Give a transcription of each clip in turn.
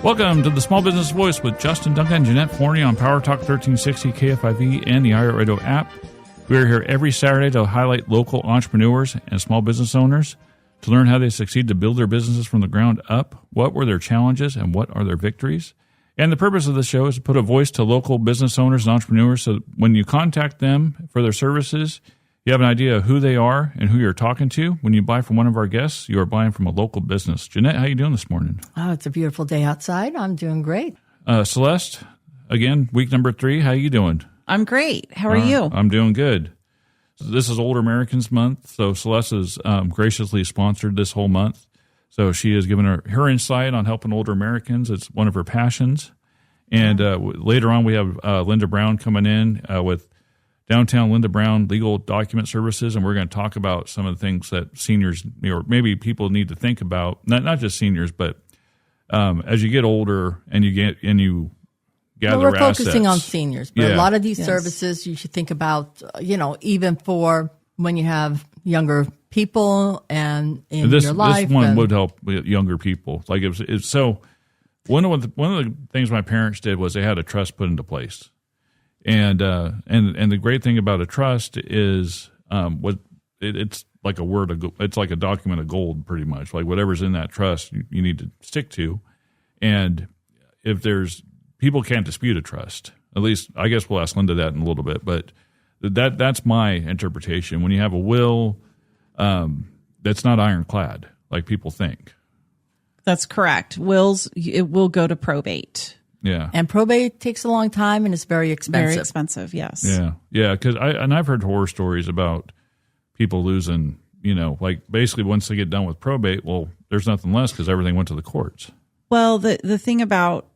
Welcome to the Small Business Voice with Justin Duncan and Jeanette Forney on Power Talk 1360 KFIV and the iHeartRadio app. We are here every Saturday to highlight local entrepreneurs and small business owners to learn how they succeed to build their businesses from the ground up, what were their challenges, and what are their victories. And the purpose of the show is to put a voice to local business owners and entrepreneurs so when you contact them for their services, you have an idea of who they are and who you're talking to. When you buy from one of our guests, you are buying from a local business. Jeanette, how you doing this morning? Oh, it's a beautiful day outside. I'm doing great. Celeste, again, week number 3. How you doing? I'm great. How are you? I'm doing good. This is Older Americans Month, so Celeste has graciously sponsored this whole month. So she has given her insight on helping older Americans. It's one of her passions. And later on, we have Linda Brown coming in with Downtown Linda Brown Legal Document Services, and we're going to talk about some of the things that seniors or maybe people need to think about. Not just seniors, but as you get older and you gather we're assets. Focusing on seniors, but a lot of these services you should think about. Even for when you have younger people and in your life. This one would help younger people. Like it's so. One of the things my parents did was they had a trust put into place. And the great thing about a trust is it's like it's like a document of gold, pretty much. Like whatever's in that trust, you need to stick to. And if people can't dispute a trust, at least I guess we'll ask Linda that in a little bit. But that's my interpretation. When you have a will, that's not ironclad like people think. That's correct. It will go to probate. Yeah, and probate takes a long time and it's very expensive. Very expensive, yes. Yeah. Because I've heard horror stories about people losing. Like basically once they get done with probate, well, there's nothing less because everything went to the courts. Well, the thing about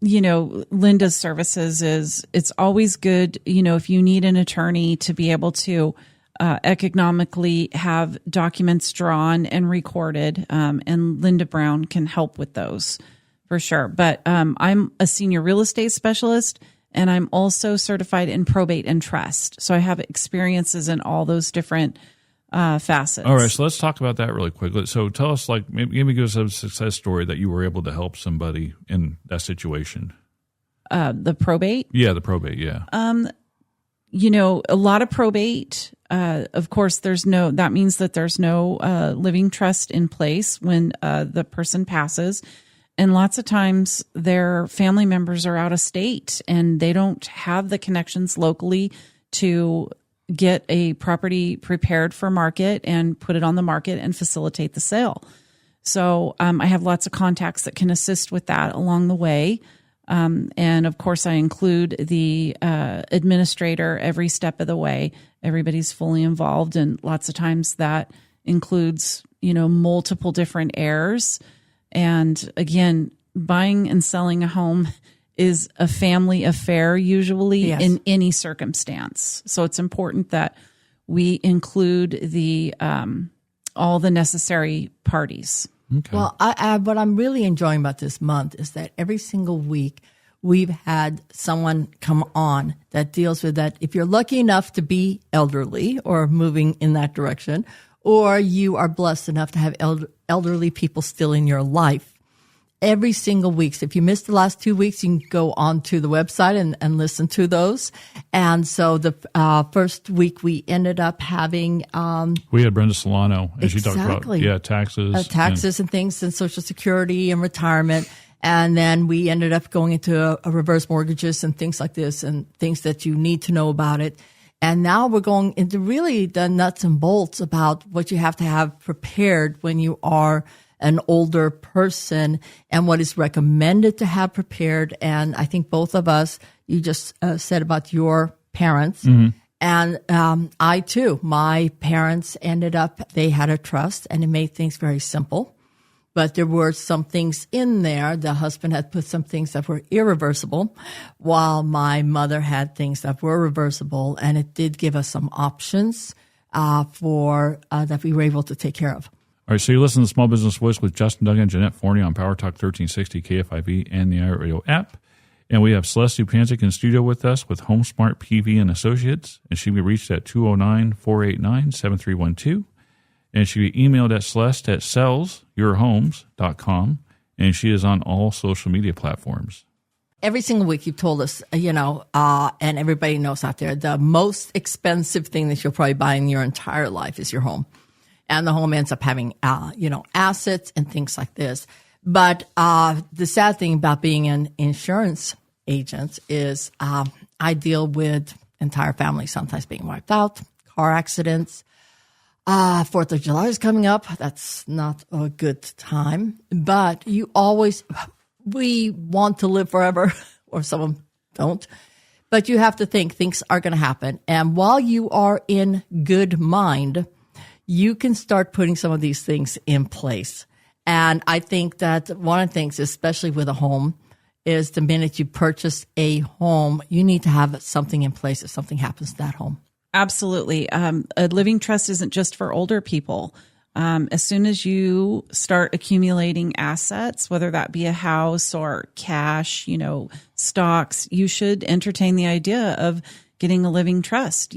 Linda's services is it's always good. If you need an attorney to be able to economically have documents drawn and recorded, and Linda Brown can help with those. For sure. But I'm a senior real estate specialist, and I'm also certified in probate and trust. So I have experiences in all those different facets. All right. So let's talk about that really quickly. So tell us, maybe give us a success story that you were able to help somebody in that situation. The probate? Yeah, the probate, yeah. A lot of probate, of course, that means that there's no living trust in place when the person passes. And lots of times their family members are out of state and they don't have the connections locally to get a property prepared for market and put it on the market and facilitate the sale. So I have lots of contacts that can assist with that along the way. And of course, I include the administrator every step of the way. Everybody's fully involved. And lots of times that includes, multiple different heirs. And again, buying and selling a home is a family affair usually in any circumstance. So it's important that we include all the necessary parties. Okay. Well, what I'm really enjoying about this month is that every single week we've had someone come on that deals with that. If you're lucky enough to be elderly or moving in that direction, or you are blessed enough to have elderly people still in your life, every single week. So if you missed the last 2 weeks, you can go on to the website and listen to those. And so the first week we ended up having... we had Brenda Solano, and she talked about taxes. And things, and Social Security and retirement. And then we ended up going into a reverse mortgages and things like this and things that you need to know about it. And now we're going into really the nuts and bolts about what you have to have prepared when you are an older person and what is recommended to have prepared. And I think both of us, you just said about your parents. Mm-hmm. And I too, my parents they had a trust and it made things very simple. But there were some things in there. The husband had put some things that were irreversible, while my mother had things that were reversible. And it did give us some options for that we were able to take care of. All right, so you listen to Small Business Voice with Justin Duncan and Jeanette Forney on Power Talk 1360 KFIV and the iHeartRadio app. And we have Celeste Zupancic in studio with us with Homesmart PV and Associates. And she can be reached at 209-489-7312. And she can be emailed at celeste@sellsyourhomes.com. and she is on all social media platforms. Every single week you've told us, and everybody knows out there, the most expensive thing that you'll probably buy in your entire life is your home. And the home ends up having, assets and things like this. But the sad thing about being an insurance agent is I deal with entire families sometimes being wiped out, car accidents. 4th of July is coming up. That's not a good time. But we want to live forever, or some of them don't. But you have to think things are going to happen. And while you are in good mind, you can start putting some of these things in place. And I think that one of the things, especially with a home, is the minute you purchase a home, you need to have something in place if something happens to that home. Absolutely. A living trust isn't just for older people. As soon as you start accumulating assets, whether that be a house or cash, stocks, you should entertain the idea of getting a living trust.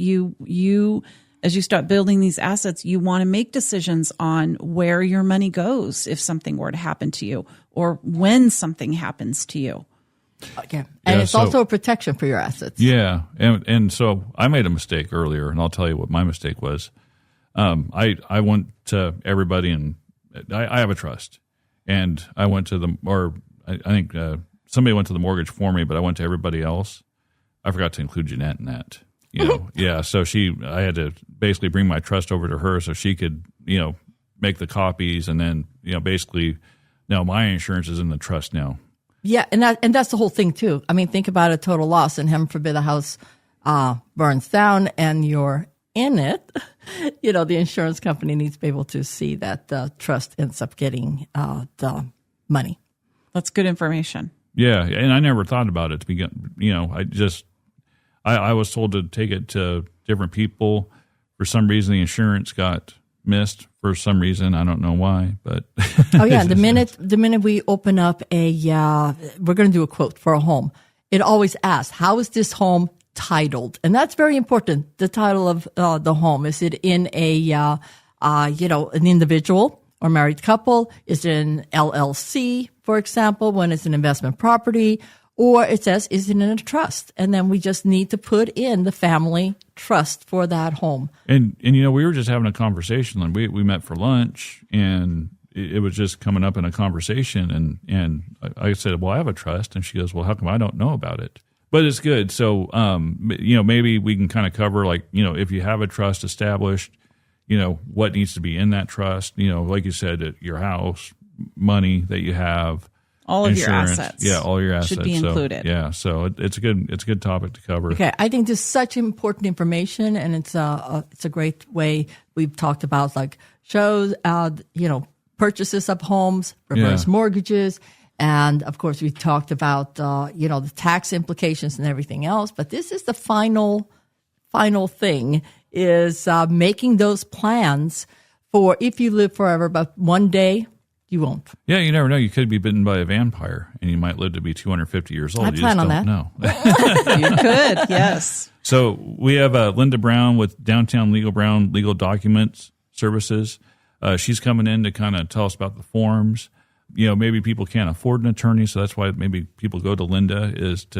As you start building these assets, you want to make decisions on where your money goes if something were to happen to you, or when something happens to you. Okay. And it's also a protection for your assets. Yeah. And so I made a mistake earlier, and I'll tell you what my mistake was. I went to everybody, and I have a trust. And I went to I think somebody went to the mortgage for me, but I went to everybody else. I forgot to include Jeanette in that. Yeah. So I had to basically bring my trust over to her so she could, make the copies, and then, basically, now my insurance is in the trust now. Yeah, and that's the whole thing too. I mean, think about a total loss, and heaven forbid the house burns down and you're in it. The insurance company needs to be able to see that the trust ends up getting the money. That's good information. Yeah, and I never thought about it to begin. I was told to take it to different people. For some reason, the insurance got missed. For some reason, I don't know why, but oh yeah, the minute we open up we're going to do a quote for a home. It always asks, "How is this home titled?" And that's very important. The title of the home, is it in an individual or married couple? Is it an LLC, for example, when it's an investment property? Or it says, is it in a trust? And then we just need to put in the family trust for that home. And we were just having a conversation. And we met for lunch, and it was just coming up in a conversation. And I said, well, I have a trust. And she goes, well, how come I don't know about it? But it's good. So, maybe we can kind of cover, if you have a trust established, what needs to be in that trust. Like you said, your house, money that you have. All of insurance. Your assets. Yeah, all your assets should be included. So it's a good topic to cover. Okay, I think this is such important information, and it's a great way. We've talked about shows, purchases of homes, reverse mortgages, and of course we talked about the tax implications and everything else. But this is the final thing, is making those plans for if you live forever, but one day you won't. Yeah, you never know. You could be bitten by a vampire, and you might live to be 250 years old. I plan on that. No. You could, yes. So we have Linda Brown with Downtown Legal Brown Legal Documents Services. She's coming in to kind of tell us about the forms. Maybe people can't afford an attorney, so that's why maybe people go to Linda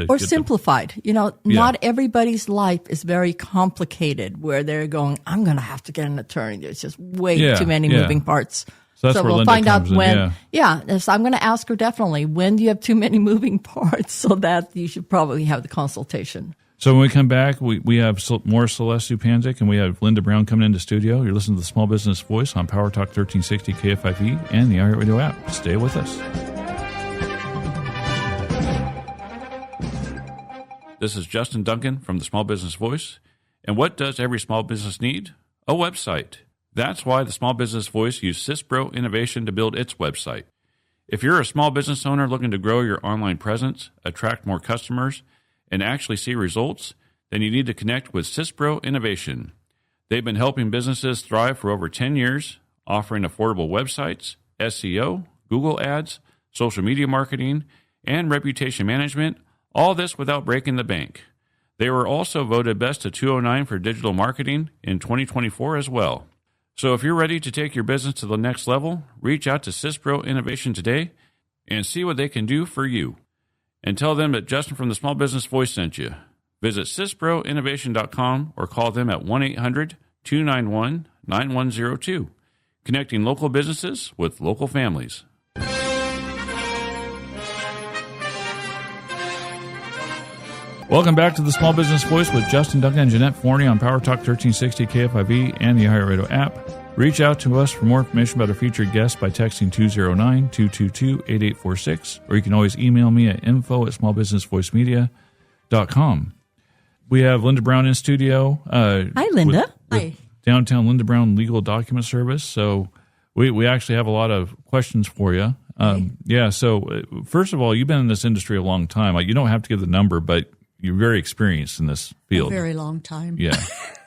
or simplified. Not everybody's life is very complicated where they're going, I'm going to have to get an attorney. There's just way too many moving parts. So that's where we'll Linda find out comes in, when. So I'm going to ask her definitely, when do you have too many moving parts, so that you should probably have the consultation. So when we come back, we have more Celeste Zupancic, and we have Linda Brown coming into studio. You're listening to the Small Business Voice on Power Talk 1360 KFIV and the iHeartRadio app. Stay with us. This is Justin Duncan from the Small Business Voice. And what does every small business need? A website. That's why the Small Business Voice used Sisbro Innovation to build its website. If you're a small business owner looking to grow your online presence, attract more customers, and actually see results, then you need to connect with Sisbro Innovation. They've been helping businesses thrive for over 10 years, offering affordable websites, SEO, Google Ads, social media marketing, and reputation management, all this without breaking the bank. They were also voted Best of 209 for digital marketing in 2024 as well. So if you're ready to take your business to the next level, reach out to Sisbro Innovation today and see what they can do for you. And tell them that Justin from the Small Business Voice sent you. Visit sisbroinnovation.com or call them at 1-800-291-9102. Connecting local businesses with local families. Welcome back to the Small Business Voice with Justin Duncan and Jeanette Forney on Power Talk 1360 KFIV and the iHeartRadio app. Reach out to us for more information about our featured guests by texting 209-222-8846, or you can always email me at info@smallbusinessvoicemedia.com. We have Linda Brown in studio. Hi, Linda. Hi. Downtown Linda Brown Legal Document Service. So we actually have a lot of questions for you. Yeah, so first of all, you've been in this industry a long time. Like, you don't have to give the number, but you're very experienced in this field. A very long time. Yeah.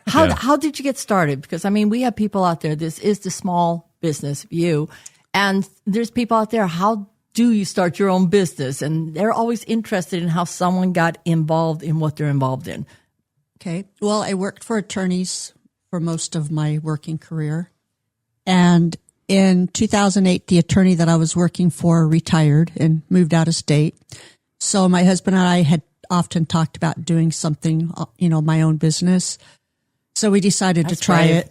How did you get started? Because, I mean, we have people out there. This is the small business view. And there's people out there. How do you start your own business? And they're always interested in how someone got involved in what they're involved in. Okay. Well, I worked for attorneys for most of my working career. And in 2008, the attorney that I was working for retired and moved out of state. So my husband and I had often talked about doing something, my own business. So we decided to try it.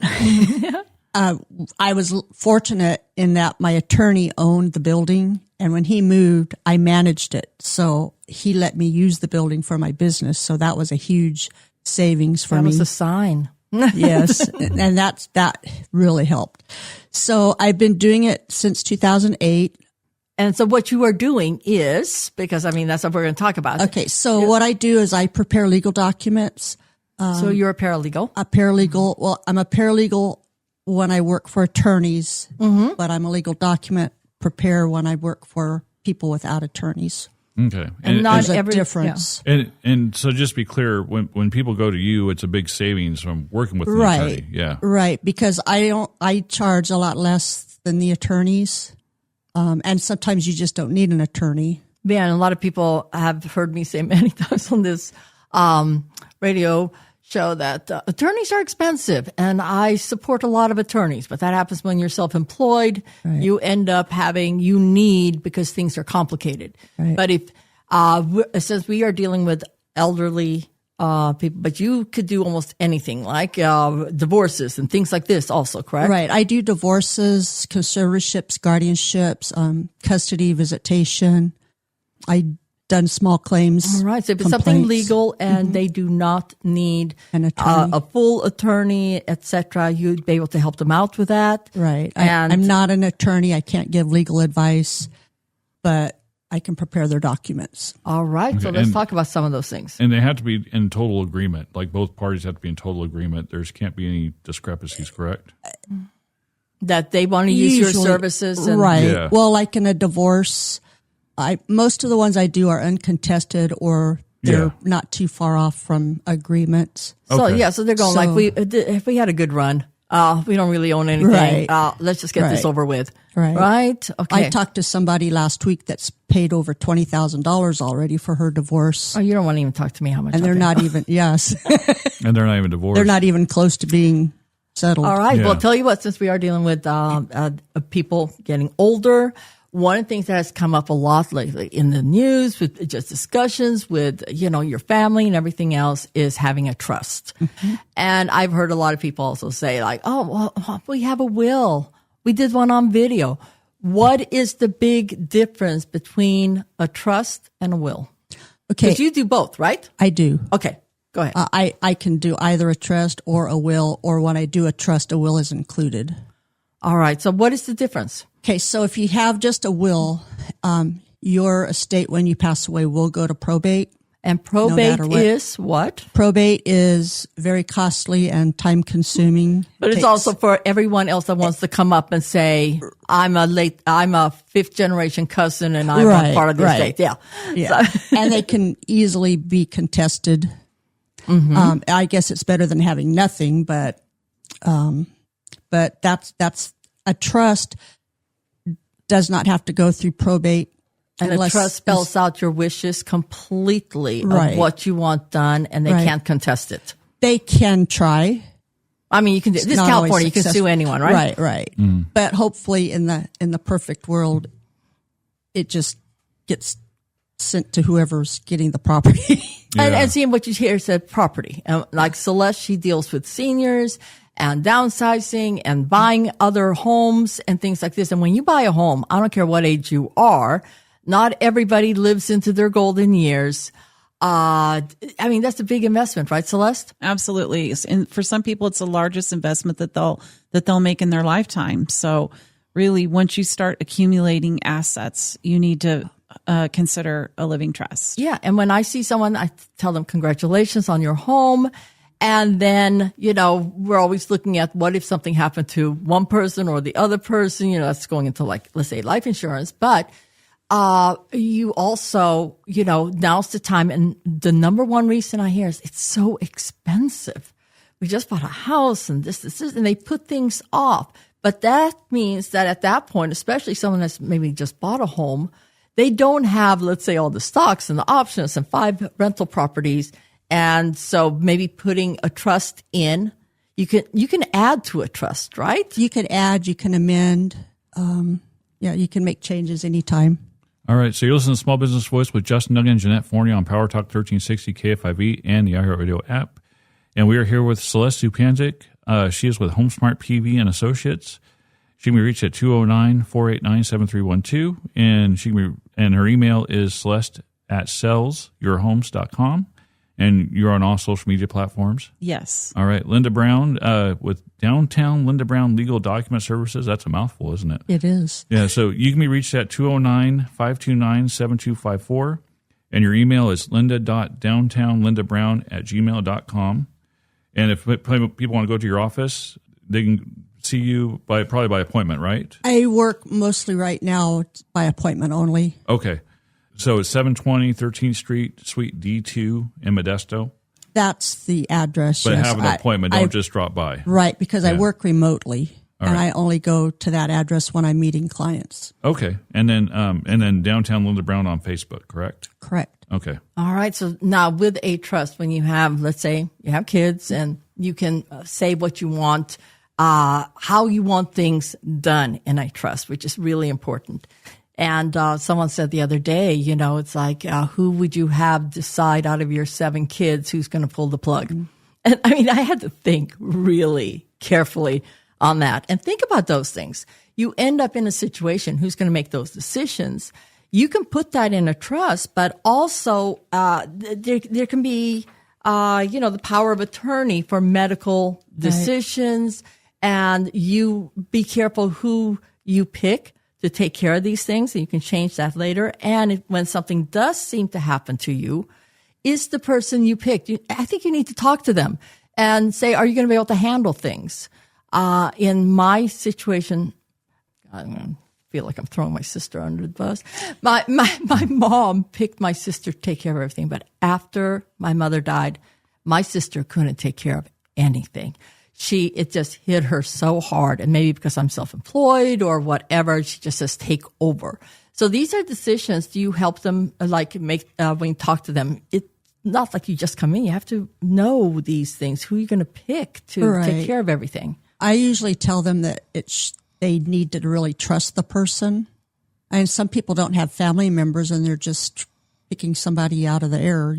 I was fortunate in that my attorney owned the building, and when he moved, I managed it. So he let me use the building for my business. So that was a huge savings for me. That was a sign. Yes. And that really helped. So I've been doing it since 2008. And so what you are doing is, because, I mean, that's what we're going to talk about. Okay. So what I do is I prepare legal documents. So you're a paralegal? A paralegal. Well, I'm a paralegal when I work for attorneys, but I'm a legal document preparer when I work for people without attorneys. Okay. And not There's every a difference. Yeah. And so just be clear, when people go to you, it's a big savings from working with an attorney. Yeah. Right. Because I charge a lot less than the attorneys. And sometimes you just don't need an attorney. Yeah, and a lot of people have heard me say many times on this radio show that attorneys are expensive, and I support a lot of attorneys, but that happens when you're self-employed. Right. You end up you need because things are complicated. Right. But if since we are dealing with elderly people, but you could do almost anything like divorces and things like this also, correct? Right. I do divorces, conservatorships, guardianships, custody, visitation. I've done small claims. All right. So if it's something legal and they do not need an attorney, a full attorney, etc., you'd be able to help them out with that. Right. I'm not an attorney. I can't give legal advice, but I can prepare their documents. All right. Okay. So let's talk about some of those things. And they have to be in total agreement. Like, both parties have to be in total agreement. There can't be any discrepancies, correct? That they want to use your services. Right. Yeah. Well, like in a divorce, most of the ones I do are uncontested, or they're not too far off from agreements. So, so they're going if we had a good run, we don't really own anything. Right. Let's just get this over with. Right. Okay. I talked to somebody last week that's paid over $20,000 already for her divorce. Oh, you don't want to even talk to me how much. And they're not even, yes. And they're not even divorced. They're not even close to being settled. All right. Yeah. Well, tell you what, since we are dealing with people getting older, one of the things that has come up a lot lately in the news with just discussions with, your family and everything else is having a trust. Mm-hmm. And I've heard a lot of people also say like, oh, well, we have a will. We did one on video. What is the big difference between a trust and a will? Okay. Because you do both, right? I do. Okay. Go ahead. I can do either a trust or a will, or when I do a trust, a will is included. All right. So what is the difference? Okay. So if you have just a will, your estate when you pass away will go to probate. And probate is what? Probate is very costly and time consuming. But it's also for everyone else that wants to come up and say, I'm a fifth generation cousin and I'm a part of the estate. Yeah. So. And they can easily be contested. Mm-hmm. I guess it's better than having nothing, but that's a trust does not have to go through probate. And a trust spells out your wishes completely of what you want done, and they can't contest it. They can try. I mean, you can. This is California. You can sue anyone, right? Right. Mm. But hopefully, in the perfect world, it just gets sent to whoever's getting the property. And seeing what you hear said property. Like Celeste, she deals with seniors and downsizing and buying other homes and things like this. And when you buy a home, I don't care what age you are, not everybody lives into their golden years. I mean, that's a big investment, right, Celeste? Absolutely. And for some people, it's the largest investment that they'll make in their lifetime. So really, once you start accumulating assets, you need to consider a living trust. Yeah. And when I see someone, I tell them, congratulations on your home. And then, we're always looking at what if something happened to one person or the other person, that's going into let's say life insurance. But you also, now's the time. And the number one reason I hear is it's so expensive. We just bought a house and this, and they put things off. But that means that at that point, especially someone that's maybe just bought a home, they don't have, let's say, all the stocks and the options and 5 rental properties. And so maybe putting a trust in, you can add to a trust, right? You can add, you can amend. You can make changes anytime. All right, so you're listening to Small Business Voice with Justin Duggan and Jeanette Forney on Power Talk 1360 KFIV and the iHeartRadio app. And we are here with Celeste Zupancic. She is with Homesmart PV and Associates. She can be reached at 209-489-7312. And her email is celeste@sellsyourhomes.com. And you're on all social media platforms? Yes. All right. Linda Brown with Downtown Linda Brown Legal Document Services. That's a mouthful, isn't it? It is. Yeah. So you can be reached at 209-529-7254. And your email is linda.downtownlindabrown@gmail.com. And if people want to go to your office, they can see you probably by appointment, right? I work mostly right now by appointment only. Okay. So it's 720 13th Street, Suite D2 in Modesto. That's the address. But yes. have an appointment. Don't just drop by. Right, because I work remotely, and right. I only go to that address when I'm meeting clients. Okay. And then Downtown Linda Brown on Facebook, correct? Correct. Okay. All right. So now with a trust, when you have, let's say you have kids and you can say what you want, how you want things done in a trust, which is really important. And someone said the other day, it's like, who would you have decide out of your 7 kids who's going to pull the plug? Mm-hmm. And I mean, I had to think really carefully on that and think about those things. You end up in a situation, who's going to make those decisions? You can put that in a trust, but also there can be, the power of attorney for medical decisions. Right. And you be careful who you pick to take care of these things, and you can change that later. And when something does seem to happen to you, is the person you picked, I think you need to talk to them and say, are you going to be able to handle things? In my situation, I don't feel like I'm throwing my sister under the bus. My mom picked my sister to take care of everything, but after my mother died, my sister couldn't take care of anything. It just hit her so hard, and maybe because I'm self-employed or whatever, she just says, take over. So these are decisions. Do you help them, when you talk to them? It's not like you just come in. You have to know these things. Who are you going to pick to take care of everything? I usually tell them that they need to really trust the person. And some people don't have family members, and they're just picking somebody out of the air, a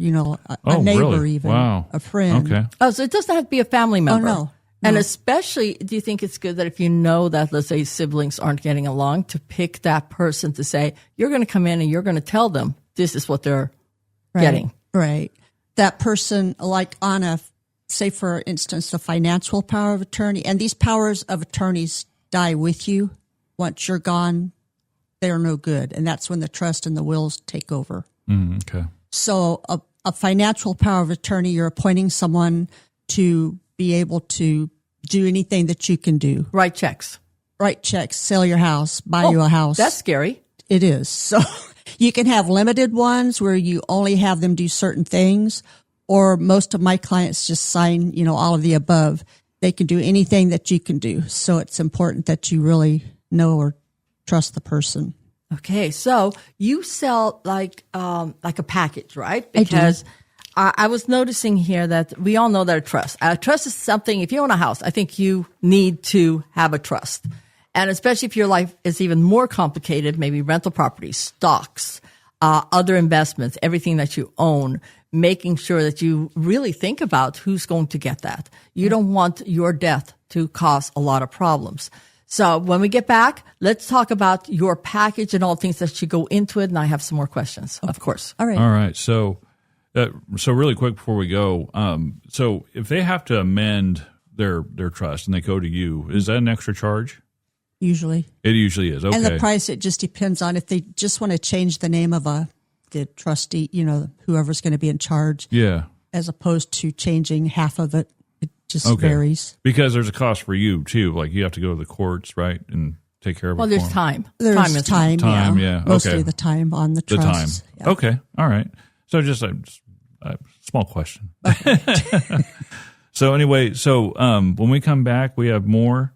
neighbor, really? even, wow. a friend. Okay. Oh, so it doesn't have to be a family member. Oh, no. And especially, do you think it's good that if you know that, let's say, siblings aren't getting along, to pick that person to say, you're going to come in and you're going to tell them this is what they're getting. Right. That person, like on say for instance, the financial power of attorney, and these powers of attorneys die with you. Once you're gone, they're no good. And that's when the trust and the wills take over. Okay. So a financial power of attorney, you're appointing someone to be able to do anything that you can do. Write checks, sell your house, buy you a house. That's scary. It is. So you can have limited ones where you only have them do certain things, or most of my clients just sign, all of the above. They can do anything that you can do. So it's important that you really know or trust the person. Okay. So you sell like a package, right? Because I was noticing here that we all know that a trust is something, if you own a house, I think you need to have a trust. And especially if your life is even more complicated, maybe rental properties, stocks, other investments, everything that you own, making sure that you really think about who's going to get that. You don't want your death to cause a lot of problems. So when we get back, let's talk about your package and all things that should go into it. And I have some more questions, of course. All right. All right. So really quick before we go, so if they have to amend their trust and they go to you, is that an extra charge? Usually. It usually is. Okay. And the price, it just depends on if they just want to change the name of the trustee, whoever's going to be in charge. Yeah. As opposed to changing half of it. It just Okay. varies. Because there's a cost for you too. Like you have to go to the courts, right? And take care of it. Well, there's time. There's time, yeah. Mostly Okay. the time on the The trust. time. Yeah. Okay. All right. So just a small question. So anyway, when we come back, we have more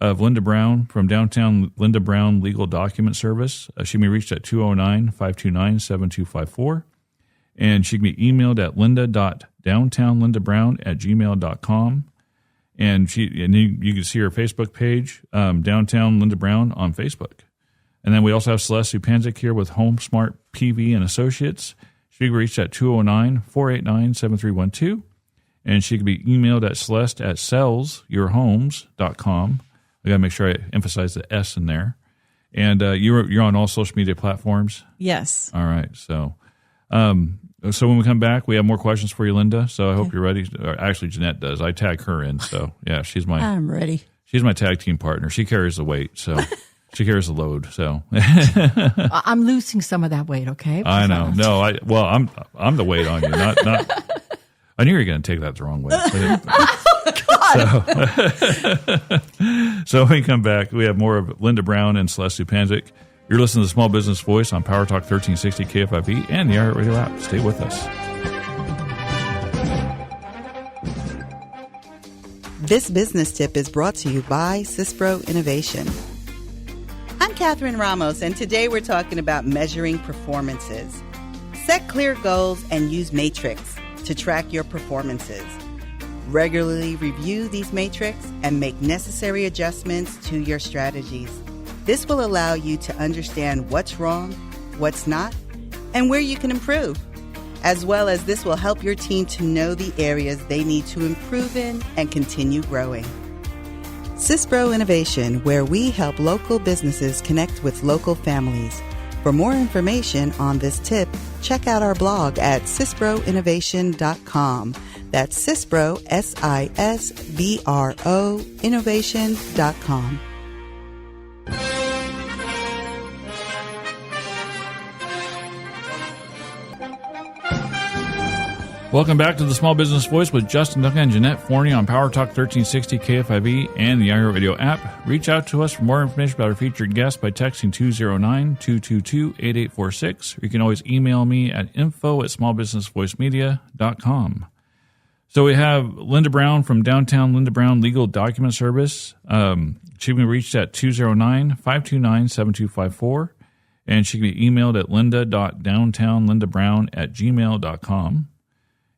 of Linda Brown from Downtown Linda Brown Legal Document Service. She can be reached at 209-529-7254. And she can be emailed at linda.downtownlindabrown@gmail.com. And you can see her Facebook page, Downtown Linda Brown on Facebook. And then we also have Celeste Zupancic here with Homesmart PV and Associates. She can be reached at 209-489-7312. And she can be emailed at celeste@sellsyourhomes.com. I got to make sure I emphasize the S in there. And you're on all social media platforms? Yes. All right. So when we come back, we have more questions for you, Linda. So I hope you're ready. Or actually, Jeanette does. I tag her in. So, yeah, I'm ready. She's my tag team partner. She carries the weight. So she carries the load. So I'm losing some of that weight, okay? I know. No, I'm the weight on you. Not I knew you were going to take that the wrong way. So when we come back, we have more of Linda Brown and Celeste Zupancic. You're listening to the Small Business Voice on Power Talk 1360 KFIV and the iHeartRadio app. Stay with us. This business tip is brought to you by Sisbro Innovation. I'm Catherine Ramos, and today we're talking about measuring performances. Set clear goals and use Matrix to track your performances. Regularly review these metrics and make necessary adjustments to your strategies. This will allow you to understand what's wrong, what's not, and where you can improve. As well as this will help your team to know the areas they need to improve in and continue growing. Sisbro Innovation, where we help local businesses connect with local families. For more information on this tip, check out our blog at sisbroinnovation.com. That's Sisbro, SISBRO, innovation.com. Welcome back to the Small Business Voice with Justin Duncan and Jeanette Forney on Power Talk 1360 KFIV and the iHeartRadio app. Reach out to us for more information about our featured guests by texting 209-222-8846. Or you can always email me at info@smallbusinessvoicemedia.com. So we have Linda Brown from Downtown Linda Brown Legal Document Service. She can be reached at 209-529-7254. And she can be emailed at linda.downtownlindabrown@gmail.com.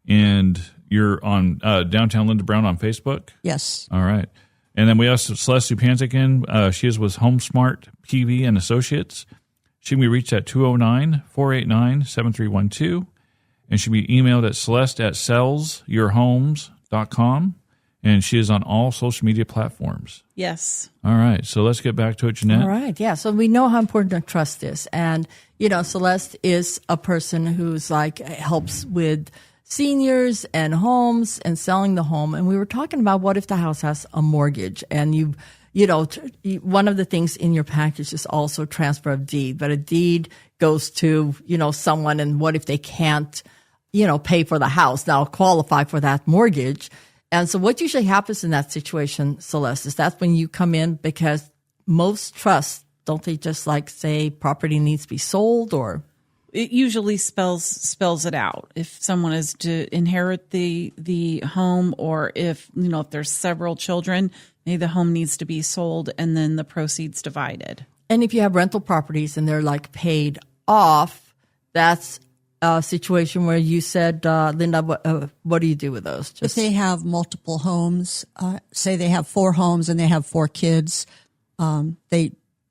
And you're on Downtown Linda Brown on Facebook? Yes. All right. And then we have Celeste Zupancic in. She is with Homesmart PV and Associates. She can be reached at 209-489-7312. And she can be emailed at celeste@sellsyourhomes.com. And she is on all social media platforms. Yes. All right. So let's get back to it, Jeanette. All right. Yeah. So we know how important trust is. And, Celeste is a person who's helps with seniors and homes and selling the home. And we were talking about what if the house has a mortgage and one of the things in your package is also transfer of deed, but a deed goes to, someone, and what if they can't, pay for the house, now qualify for that mortgage. And so what usually happens in that situation, Celeste, is that's when you come in, because most trusts, don't they just say property needs to be sold, or? It usually spells it out. If someone is to inherit the home, or if there's several children, maybe the home needs to be sold and then the proceeds divided. And if you have rental properties and they're paid off, that's a situation where you said, Linda, what do you do with those? If they have multiple homes, say they have 4 homes and they have 4 kids,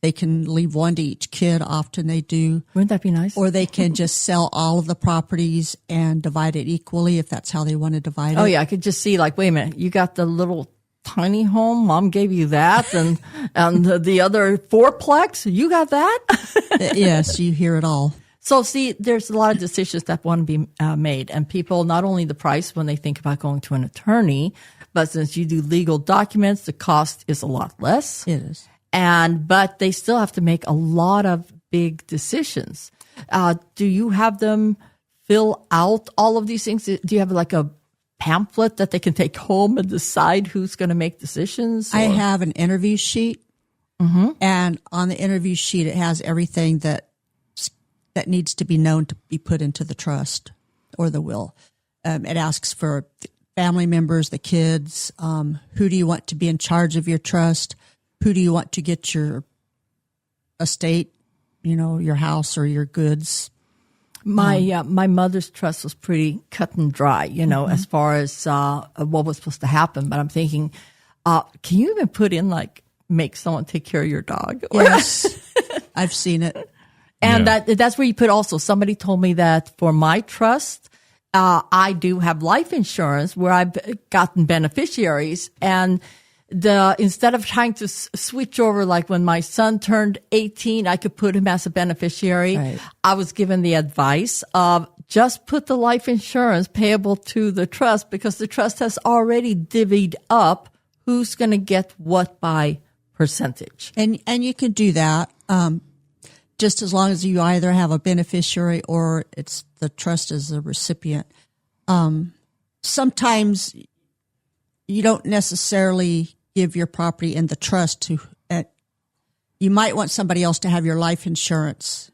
They can leave one to each kid. Often they do. Wouldn't that be nice? Or they can just sell all of the properties and divide it equally if that's how they want to divide it. Oh, yeah. I could just see, like, wait a minute, you got the little tiny home, mom gave you that, and the other fourplex, you got that? Yes, you hear it all. So, see, there's a lot of decisions that want to be made, and people, not only the price when they think about going to an attorney, but since you do legal documents, the cost is a lot less. It is. But they still have to make a lot of big decisions. Do you have them fill out all of these things? Do you have like a pamphlet that they can take home and decide who's going to make decisions? I have an interview sheet, and on the interview sheet, it has everything that needs to be known to be put into the trust or the will. It asks for family members, the kids, who do you want to be in charge of your trust? Who do you want to get your estate, your house or your goods? My mother's trust was pretty cut and dry, as far as what was supposed to happen. But I'm thinking, can you even put in make someone take care of your dog? Yes, I've seen it. And that's where you put also, somebody told me that for my trust, I do have life insurance where I've gotten beneficiaries, and instead of trying to switch over, like when my son turned 18, I could put him as a beneficiary. Right. I was given the advice of just put the life insurance payable to the trust, because the trust has already divvied up who's going to get what by percentage. And you can do that, just as long as you either have a beneficiary or it's the trust as the recipient. Sometimes you don't necessarily give your property in the trust to, you might want somebody else to have your life insurance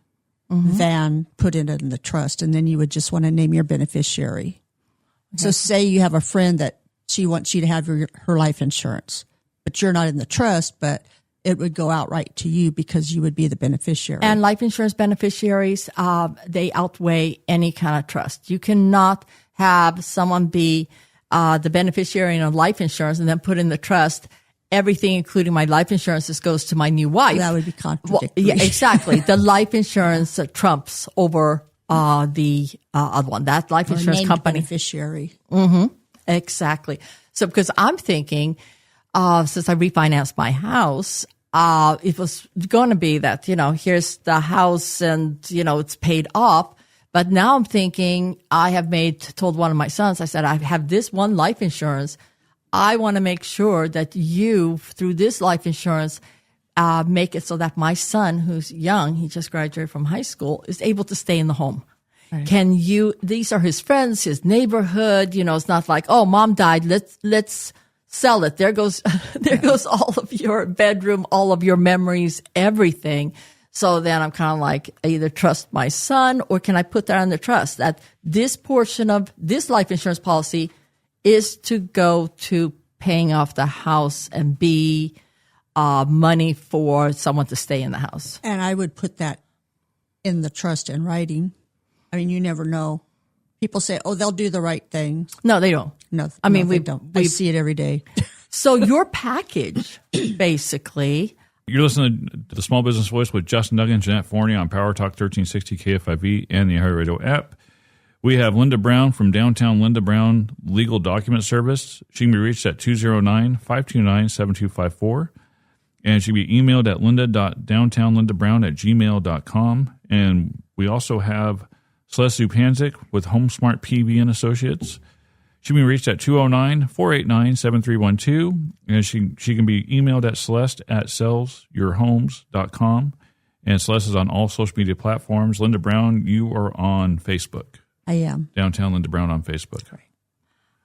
than put it in the trust. And then you would just want to name your beneficiary. Okay. So say you have a friend that she wants you to have her life insurance, but you're not in the trust, but it would go outright to you because you would be the beneficiary. And life insurance beneficiaries, they outweigh any kind of trust. You cannot have someone be the beneficiary of life insurance and then put in the trust everything, including my life insurance, this goes to my new wife. That would be contradictory. Well, yeah, exactly. The life insurance trumps over the other one. That life insurance company. Beneficiary. Exactly. So because I'm thinking, since I refinanced my house, it was going to be that, here's the house and, it's paid off. But now I'm thinking, I have told one of my sons, I said, I have this one life insurance. I want to make sure that you, through this life insurance, make it so that my son, who's young, he just graduated from high school, is able to stay in the home. Right. These are his friends, his neighborhood, it's not like, oh, mom died. Let's sell it. There goes all of your bedroom, all of your memories, everything. So then I'm kind of like, I either trust my son or can I put that on the trust that this portion of this life insurance policy is to go to paying off the house and be money for someone to stay in the house. And I would put that in the trust in writing. I mean, you never know. People say, oh, they'll do the right thing. No, they don't. No, we don't. I see it every day. So your package, basically. You're listening to the Small Business Voice with Justin Duggan and Jeanette Forney on Power Talk 1360 KFIV and the iHeartRadio app. We have Linda Brown from Downtown Linda Brown Legal Document Service. She can be reached at 209-529-7254. And she can be emailed at linda.downtownlindabrown@gmail.com. And we also have Celeste Zupancic with Homesmart PV and Associates. She can be reached at 209-489-7312. And she can be emailed at celeste@sellsyourhomes.com. And Celeste is on all social media platforms. Linda Brown, you are on Facebook. I am. Downtown Linda Brown on Facebook.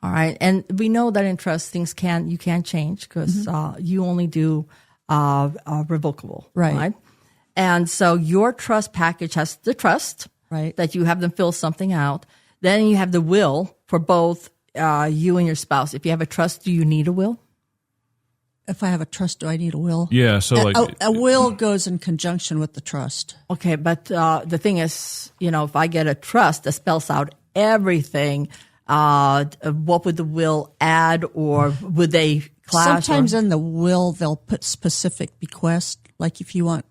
All right. And we know that in trust, things you can change because you only do revocable. Right. And so your trust package has the trust. Right. That you have them fill something out. Then you have the will for both you and your spouse. If you have a trust, do you need a will? If I have a trust, do I need a will? Yeah. So a will goes in conjunction with the trust. Okay. But the thing is, if I get a trust that spells out everything, what would the will add, or would they clash. Sometimes in the will, they'll put specific bequests. Like if you want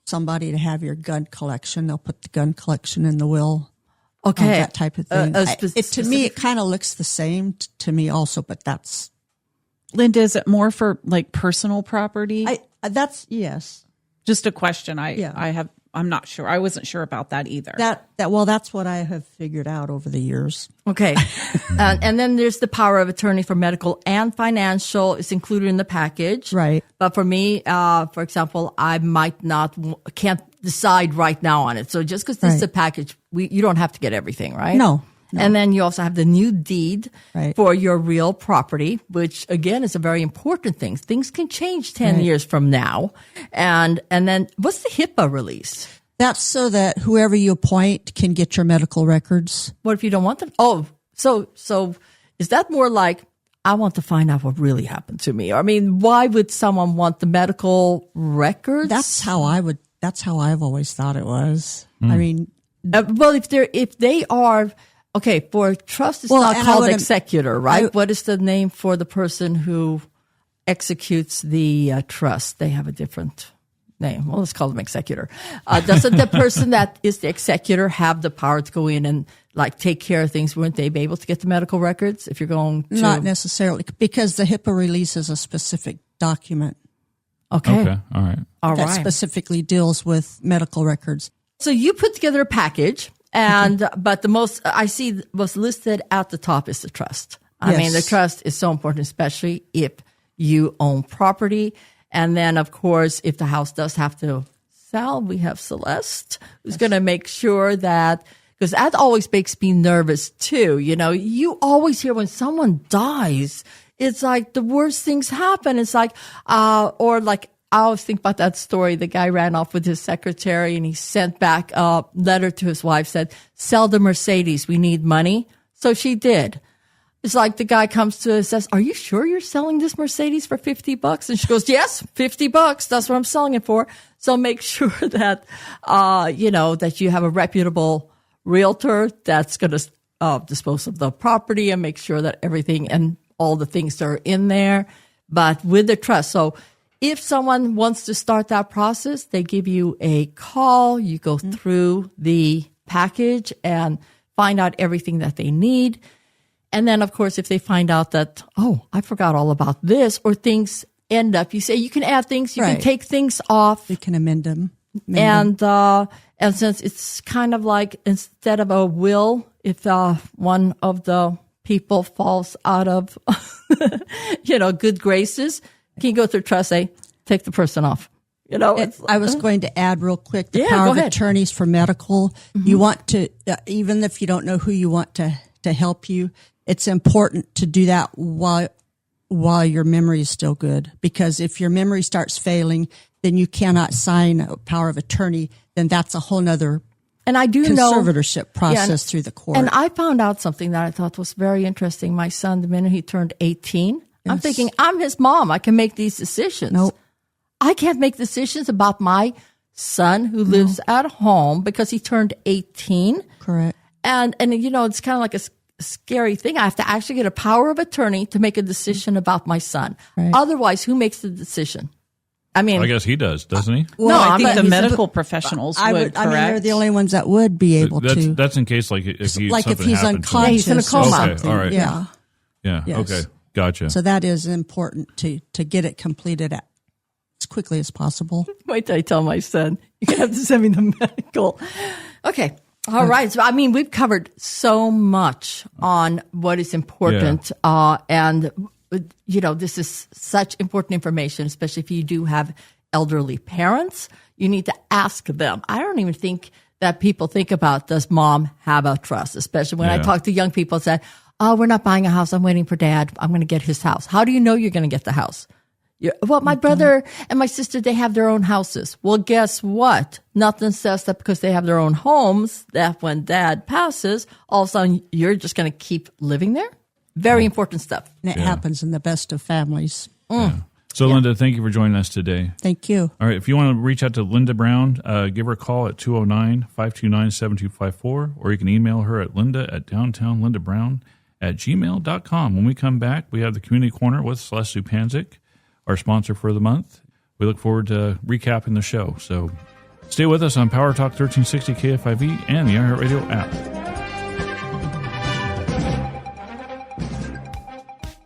somebody to have your gun collection, they'll put the gun collection in the will. Okay. That type of thing. To me, it kind of looks the same to me also, but that's. Linda, is it more for like personal property? Yes. Just a question. I'm not sure. I wasn't sure about that either. That's what I have figured out over the years. Okay. And then there's the power of attorney for medical and financial. It's included in the package. Right. But for me, for example, I can't decide right now on it. So just because this is a package, you don't have to get everything, right? No. And then you also have the new deed for your real property, which again is a very important thing. Things can change 10 years from now. And then what's the HIPAA release? That's so that whoever you appoint can get your medical records. What if you don't want them? Oh, so is that more like, I want to find out what really happened to me? I mean, why would someone want the medical records? That's how I've always thought it was. I mean, well, if they are, okay, for trust, it's not called executor, right? What is the name for the person who executes the trust? They have a different name. Well, let's call them executor. Doesn't the person that is the executor have the power to go in and like take care of things? Wouldn't they be able to get the medical records if you're going to? Not necessarily, because the HIPAA release is a specific document. Okay. All right. That specifically deals with medical records. So you put together a package. But the most I see was listed at the top is the trust. I mean, the trust is so important, especially if you own property. And then, of course, if the house does have to sell, we have Celeste, who's going to make sure that, because that always makes me nervous too. You know, you always hear when someone dies, it's like the worst things happen. It's like, or like, I always think about that story. The guy ran off with his secretary and he sent back a letter to his wife, said, sell the Mercedes. We need money. So she did. It's like the guy comes to her and says, are you sure you're selling this Mercedes for $50? And she goes, yes, $50. That's what I'm selling it for. So make sure that, that you have a reputable realtor that's going to dispose of the property and make sure that everything and all the things are in there. But with the trust. So if someone wants to start that process, they give you a call. You go through the package and find out everything that they need. And then, of course, if they find out that, I forgot all about this, or things end up, you say you can add things, you can take things off. You can amend them. And since it's kind of like instead of a will, if one of the people falls out of, good graces, can you go through trust, say, take the person off? I was going to add real quick, the power of attorneys for medical. Mm-hmm. You want to, even if you don't know who you want to help you, it's important to do that while your memory is still good. Because if your memory starts failing, then you cannot sign a power of attorney. Then that's a whole nother conservatorship process through the court. And I found out something that I thought was very interesting. My son, the minute he turned 18, I'm thinking, I'm his mom. I can make these decisions. Nope. I can't make decisions about my son who lives at home because he turned 18. Correct. And it's kind of like a scary thing. I have to actually get a power of attorney to make a decision about my son. Right. Otherwise, who makes the decision? I mean, I guess he does, doesn't he? Well, I think the medical professionals would, correct? I mean, they're the only ones that would be able to. That's in case, like, if he's unconscious. He's in a coma. Okay, all right. Yeah. Yeah. Yes. Okay. Gotcha. So that is important to get it completed as quickly as possible. Wait till I tell my son, you're going to have to send me the medical. Okay. All right. So, I mean, we've covered so much on what is important. And, this is such important information, especially if you do have elderly parents. You need to ask them. I don't even think that people think about, does mom have a trust? Especially when I talk to young people, say, we're not buying a house. I'm waiting for dad. I'm going to get his house. How do you know you're going to get the house? Well, my brother and my sister, they have their own houses. Well, guess what? Nothing says that because they have their own homes, that when dad passes, all of a sudden you're just going to keep living there. Very important stuff. And it happens in the best of families. Yeah. So, Linda, thank you for joining us today. Thank you. All right. If you want to reach out to Linda Brown, give her a call at 209-529-7254, or you can email her at linda@downtownlindabrown.com. gmail.com. When we come back, we have the Community Corner with Celeste Zupancic, our sponsor for the month. We look forward to recapping the show. So stay with us on Power Talk 1360 KFIV and the iHeartRadio app.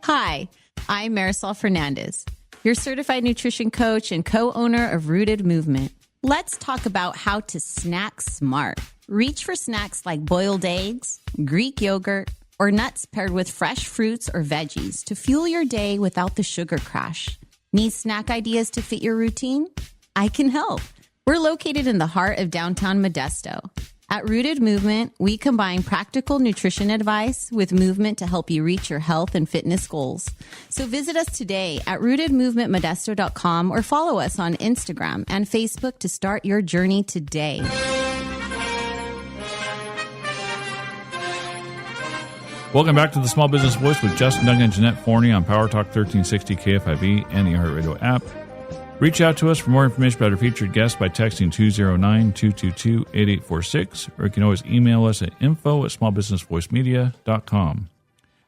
Hi, I'm Marisol Fernandez, your certified nutrition coach and co-owner of Rooted Movement. Let's talk about how to snack smart. Reach for snacks like boiled eggs, Greek yogurt, or nuts paired with fresh fruits or veggies to fuel your day without the sugar crash. Need snack ideas to fit your routine? I can help. We're located in the heart of downtown Modesto. At Rooted Movement, we combine practical nutrition advice with movement to help you reach your health and fitness goals. So visit us today at rootedmovementmodesto.com or follow us on Instagram and Facebook to start your journey today. Welcome back to the Small Business Voice with Justin Duncan and Jeanette Forney on Power Talk 1360 KFIV and the iHeartRadio app. Reach out to us for more information about our featured guests by texting 209-222-8846, or you can always email us at info@smallbusinessvoicemedia.com.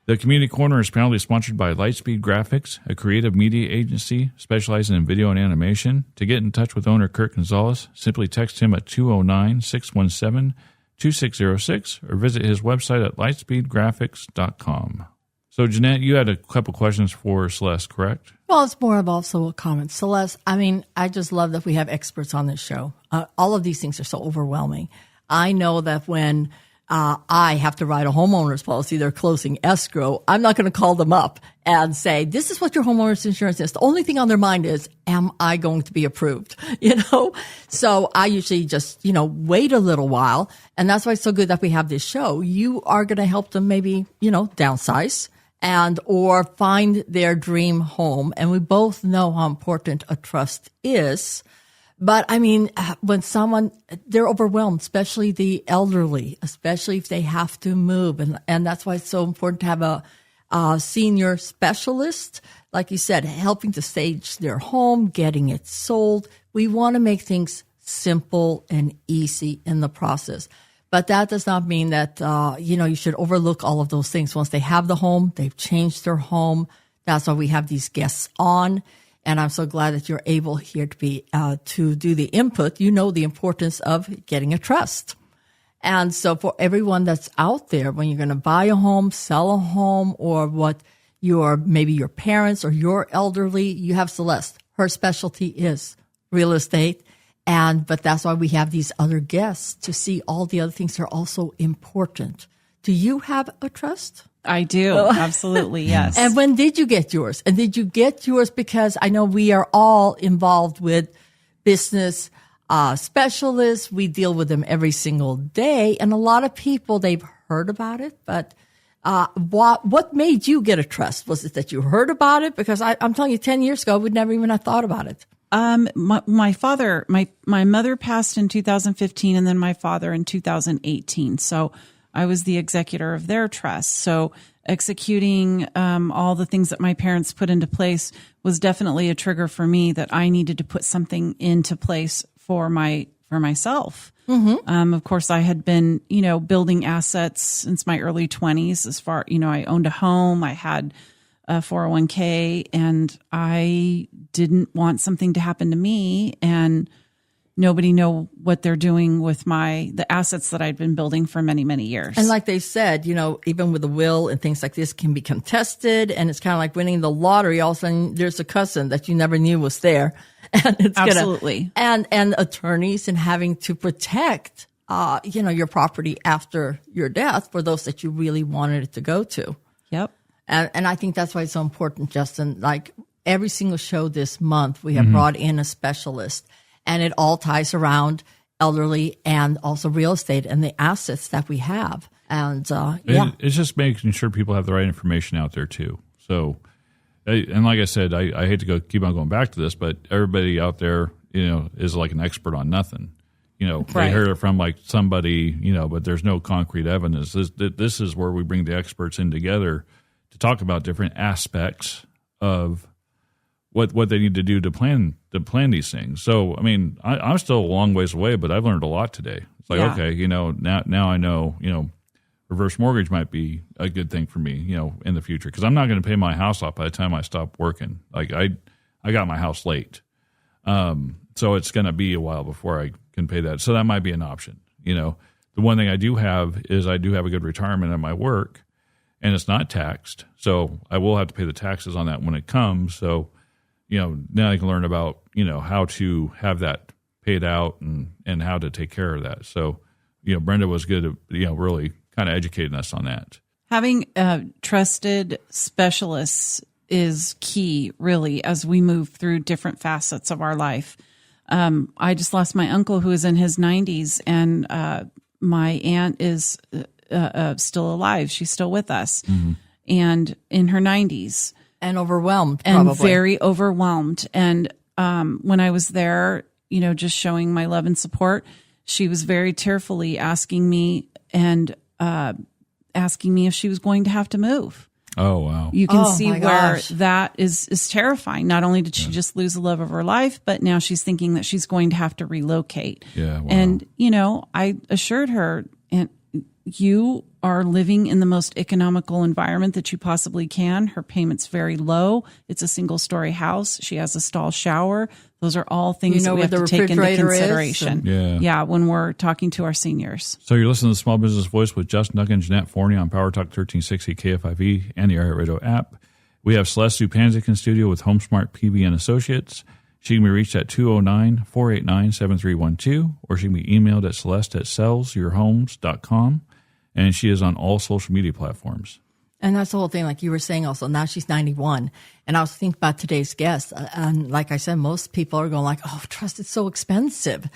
The Community Corner is proudly sponsored by Lightspeed Graphics, a creative media agency specializing in video and animation. To get in touch with owner Kurt Gonzalez, simply text him at 209-617-2606 or visit his website at lightspeedgraphics.com. So, Jeanette, you had a couple questions for Celeste, correct? Well, it's more of also a comment. Celeste, I mean, I just love that we have experts on this show. All of these things are so overwhelming. I know that when I have to write a homeowner's policy, they're closing escrow, I'm not going to call them up and say, this is what your homeowner's insurance is. The only thing on their mind is, am I going to be approved? So I usually just, wait a little while. And that's why it's so good that we have this show. You are going to help them maybe, downsize and or find their dream home. And we both know how important a trust is. But I mean, when they're overwhelmed, especially the elderly, especially if they have to move. And that's why it's so important to have a senior specialist, like you said, helping to stage their home, getting it sold. We want to make things simple and easy in the process. But that does not mean that, you should overlook all of those things. Once they have the home, they've changed their home. That's why we have these guests on. And I'm so glad that you're able here to do the input. You know the importance of getting a trust. And so for everyone that's out there, when you're going to buy a home, sell a home, or maybe your parents or your elderly, you have Celeste. Her specialty is real estate. But that's why we have these other guests to see all the other things that are also important. Do you have a trust? I do. Absolutely. Yes. And when did you get yours? And did you get yours because I know we are all involved with business specialists. We deal with them every single day. And a lot of people, they've heard about it. But what made you get a trust? Was it that you heard about it? Because I'm telling you, 10 years ago, we'd never even have thought about it. My father, my mother passed in 2015 and then my father in 2018. So I was the executor of their trust. So executing all the things that my parents put into place was definitely a trigger for me that I needed to put something into place for myself. Mm-hmm. Of course, I had been, building assets since my early 20s. As far, I owned a home, I had a 401k, and I didn't want something to happen to me and nobody know what they're doing with the assets that I'd been building for many, many years. And like they said, even with a will and things like this can be contested, and it's kind of like winning the lottery. All of a sudden there's a cousin that you never knew was there. And it's absolutely. And attorneys and having to protect, your property after your death for those that you really wanted it to go to. Yep. And I think that's why it's so important, Justin. Like every single show this month, we have brought in a specialist. And it all ties around elderly and also real estate and the assets that we have. And it's just making sure people have the right information out there too. So, and like I said, I hate to keep on going back to this, but everybody out there, is like an expert on nothing. Right. They heard it from like somebody, but there's no concrete evidence. This is where we bring the experts in together to talk about different aspects of what they need to do to plan these things. So, I mean, I'm still a long ways away, but I've learned a lot today. It's like, okay, now I know, reverse mortgage might be a good thing for me, in the future, because I'm not going to pay my house off by the time I stop working. Like I got my house late, so it's going to be a while before I can pay that. So that might be an option. The one thing I do have is I do have a good retirement at my work, and it's not taxed, so I will have to pay the taxes on that when it comes. So now I can learn about how to have that paid out and how to take care of that. So Brenda was good at really kind of educating us on that. Having trusted specialists is key, really, as we move through different facets of our life. I just lost my uncle who is in his 90s, and my aunt is still alive. She's still with us, and in her 90s. And overwhelmed, and probably. Very overwhelmed. And when I was there, just showing my love and support, she was very tearfully asking me if she was going to have to move. Oh, wow. You can see my where gosh. that is terrifying. Not only did she just lose the love of her life, but now she's thinking that she's going to have to relocate. Yeah, wow. And, I assured her, and you are living in the most economical environment that you possibly can. Her payment's very low. It's a single-story house. She has a stall shower. Those are all things that we have to take into consideration. Yeah, when we're talking to our seniors. So you're listening to Small Business Voice with Justin Duck and Jeanette Forney on Power Talk 1360 KFIV and the iHeartRadio app. We have Celeste Zupancic in studio with Homesmart PB and Associates. She can be reached at 209-489-7312, or she can be emailed at celeste@sellsyourhomes.com. And she is on all social media platforms. And that's the whole thing, like you were saying also. Now she's 91. And I was thinking about today's guest. And like I said, most people are going like, oh, trust is so expensive.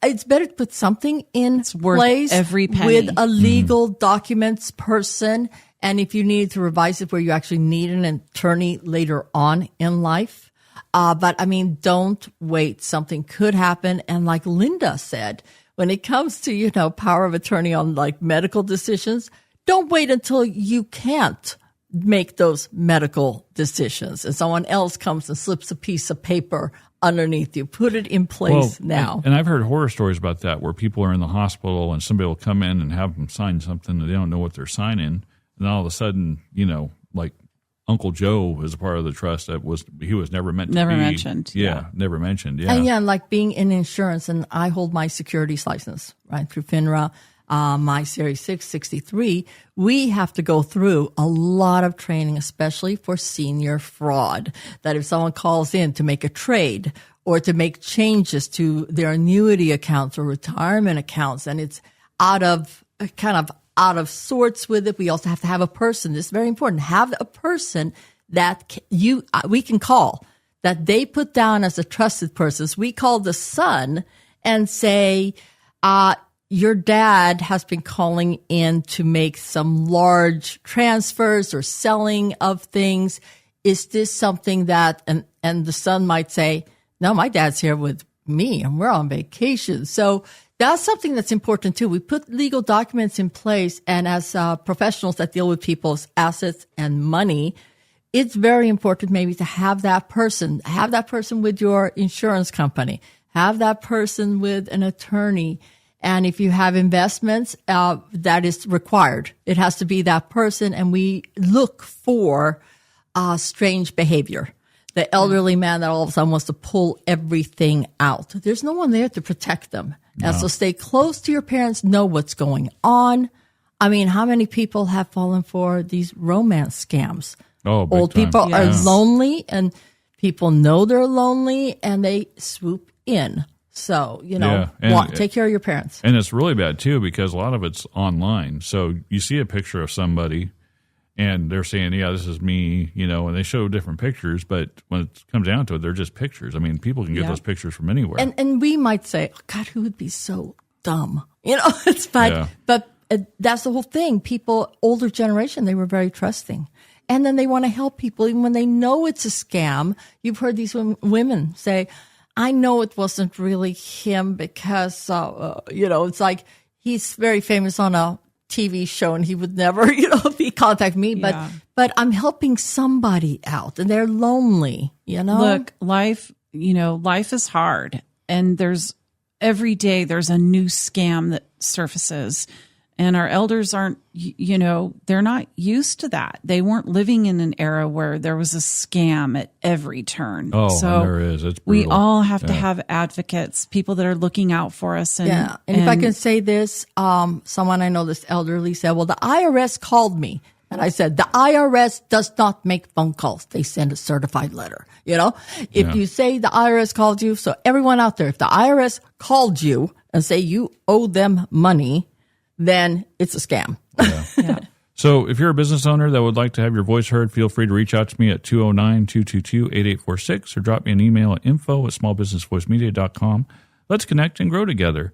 It's better to put something in place every penny. With a legal documents person. And if you need to revise it where you actually need an attorney later on in life. But I mean, don't wait. Something could happen. And like Linda said, when it comes to, power of attorney on like medical decisions, don't wait until you can't make those medical decisions and someone else comes and slips a piece of paper underneath you. Put it in place now. And I've heard horror stories about that where people are in the hospital and somebody will come in and have them sign something and they don't know what they're signing. And all of a sudden, like Uncle Joe is a part of the trust he was never meant to be. Never mentioned. Yeah, never mentioned. Yeah. And like being in insurance, and I hold my securities license, right, through FINRA, my Series 663, we have to go through a lot of training, especially for senior fraud, that if someone calls in to make a trade or to make changes to their annuity accounts or retirement accounts, and it's out of sorts with it. We also have to have a person. This is very important. Have a person that we can call, that they put down as a trusted person. So we call the son and say, your dad has been calling in to make some large transfers or selling of things. Is this something that, and the son might say, no, my dad's here with me and we're on vacation. So that's something that's important too. We put legal documents in place, and as professionals that deal with people's assets and money, it's very important maybe to have that person with your insurance company, have that person with an attorney. And if you have investments, that is required. It has to be that person, and we look for strange behavior. The elderly man that all of a sudden wants to pull everything out. There's no one there to protect them. No. And so stay close to your parents, know what's going on. I mean, how many people have fallen for these romance scams? Oh, old time. People are lonely, and people know they're lonely, and they swoop in. So, take care of your parents. And it's really bad, too, because a lot of it's online. So you see a picture of somebody, and they're saying, yeah, this is me, and they show different pictures. But when it comes down to it, they're just pictures. I mean, people can get those pictures from anywhere. And we might say, oh, God, who would be so dumb? It's fine. But that's the whole thing. People, older generation, they were very trusting. And then they want to help people even when they know it's a scam. You've heard these women say, I know it wasn't really him because, it's like he's very famous on a TV show and he would never, contact me. But I'm helping somebody out and they're lonely, Look, life is hard, and every day there's a new scam that surfaces. And our elders aren't, they're not used to that. They weren't living in an era where there was a scam at every turn. Oh, so there is. It's we brutal. all have to have advocates, people that are looking out for us. And, And if I can say this, someone I know that's elderly said, well, the IRS called me. And I said, the IRS does not make phone calls. They send a certified letter. If you say the IRS called you, so everyone out there, if the IRS called you and say you owe them money, then it's a scam. Yeah. So if you're a business owner that would like to have your voice heard, feel free to reach out to me at 209-222-8846 or drop me an email at info@smallbusinessvoicemedia.com. Let's connect and grow together.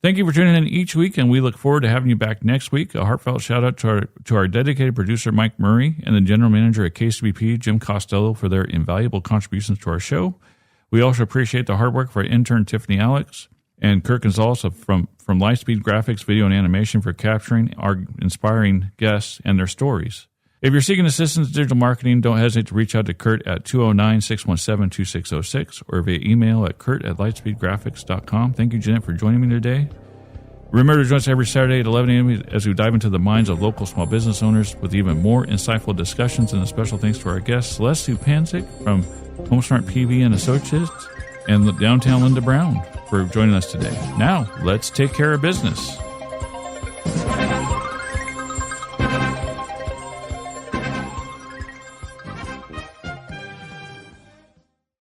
Thank you for tuning in each week, and we look forward to having you back next week. A heartfelt shout-out to our dedicated producer, Mike Murray, and the general manager at KCBP, Jim Costello, for their invaluable contributions to our show. We also appreciate the hard work of our intern, Tiffany Alex, and Kirk Gonzalez from Lightspeed Graphics, Video and Animation for capturing our inspiring guests and their stories. If you're seeking assistance in digital marketing, don't hesitate to reach out to Kurt at 209-617-2606 or via email at kurt@lightspeedgraphics.com. Thank you, Jeanette, for joining me today. Remember to join us every Saturday at 11 a.m. as we dive into the minds of local small business owners with even more insightful discussions, and a special thanks to our guest, Celeste Zupancic from Homesmart PV and Associates, and downtown Linda Brown for joining us today. Now, let's take care of business.